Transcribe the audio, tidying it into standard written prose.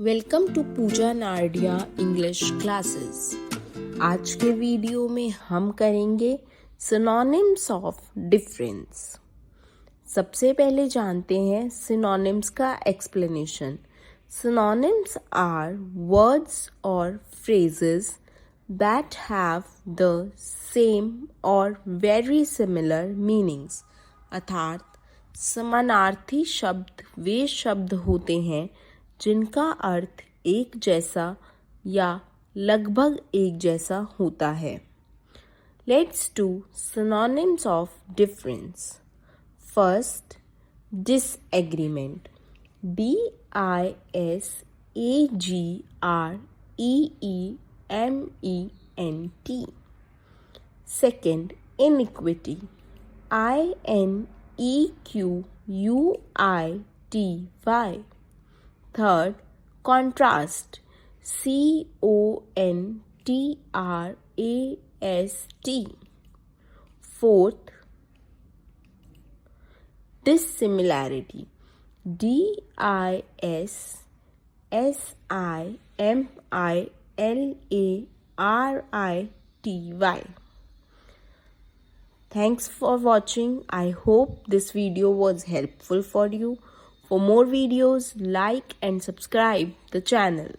Welcome to Pooja Nardia English classes. आज के video में हम करेंगे सिनोनिम्स ऑफ डिफरेंस। सबसे पहले जानते हैं सिनोनिम्स का एक्सप्लेनेशन। सिनोनिम्स आर वर्ड्स और phrases that have the same और वेरी सिमिलर मीनिंग्स, अर्थात समानार्थी शब्द वे शब्द होते हैं जिनका अर्थ एक जैसा या लगभग एक जैसा होता है। Let's do synonyms of difference. First, disagreement, DISAGREEMENT। Second, iniquity, INEQUITY। Third, contrast, CONTRAST. Fourth, dissimilarity, DISSIMILARITY. Thanks for watching. I hope this video was helpful for you. For more videos, like and subscribe the channel.